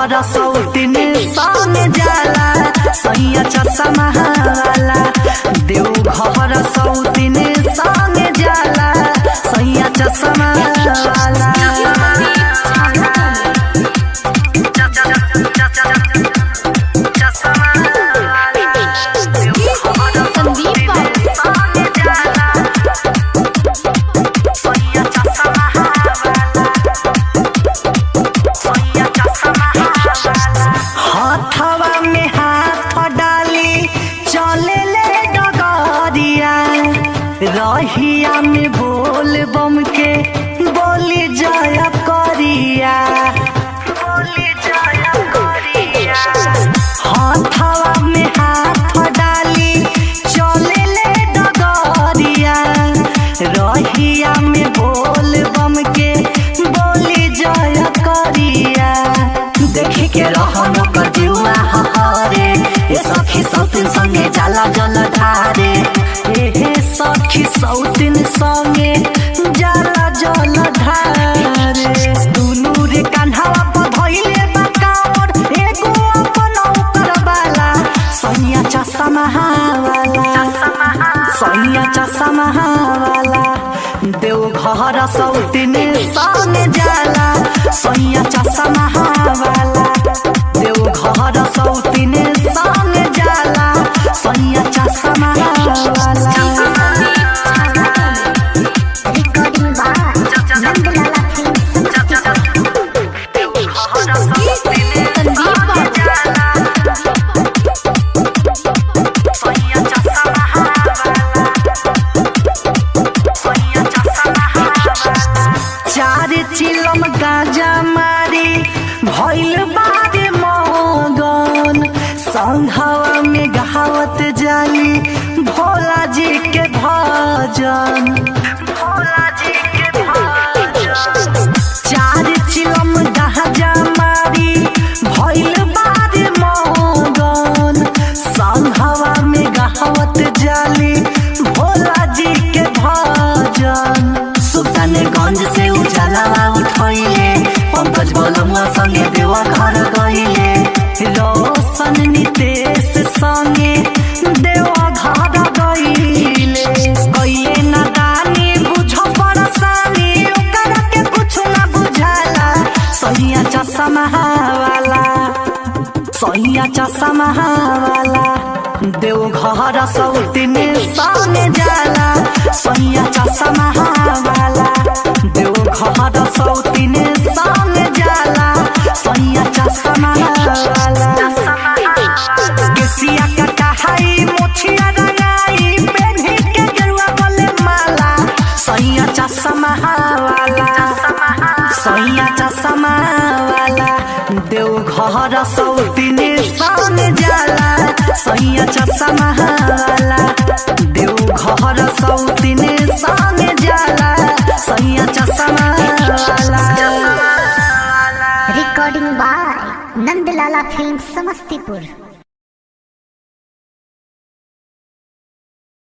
घर सौतिन संग जाला सैया चश्मा वाला। देव घर सौतिन संग जाला सैया चश्मा वाला। हथवा में हाथ डाली चले ले डगरिया रहिया में बोल बम के बोली जय करिया बोली जय करिया। हथवा में हाथ डाली चले ले डगरिया रहिया में बोल बम के बोली जय करिया। देखी के रहन कर जुआ हरे ए सखी सौतिन संगे जाला जल ढारे। ए सखी सौतिन संगे जाला जल ढारे। दुनू रे कान्हावा पर धइले बा कावर एगो अपन ओकर वाला सैया चश्मा वाला सैया चश्मा वाला। देव घर सौतिन संग जाला सैया चश्मा वाला। देव घर सौतिन संग जाला सैया चश्मा वाला। चार चिलम गाजा मारी भइल बारे मगन संघवा में गहावत जाली भोला जी के भजन भोला जी के भजन। चार चिलम गाजा मारी भइल बारे मगन संघवा में गहावत जाली भोला जी के भजन। सुल्तानगंज से उजाला उठैले पंकज बोलमुआ संगे देवा घर गइले। रोशन नितेश संगे देवा घर गइले। गइले ना दानी बुझो परेशानी ओकर के कुछ ना बुझाला सैया चश्मा वाला सैया चश्मा वाला। देव घर सौतिन संग जाला सैया चश्मा वाला। देव घर सौतिन संग जाला सैया चश्मा वाला। केसिया का कहाई मोछिया रंगाई पेन्ही के गेरुआ गले माला सैया चश्मा वाला सैया चश्मा वाला। देव घर सौतिन संग जाला सैया चश्मा वाला। देव घर सौतिन संग जाला सैया चश्मा वाला। Recording by Nandlala film Samastipur.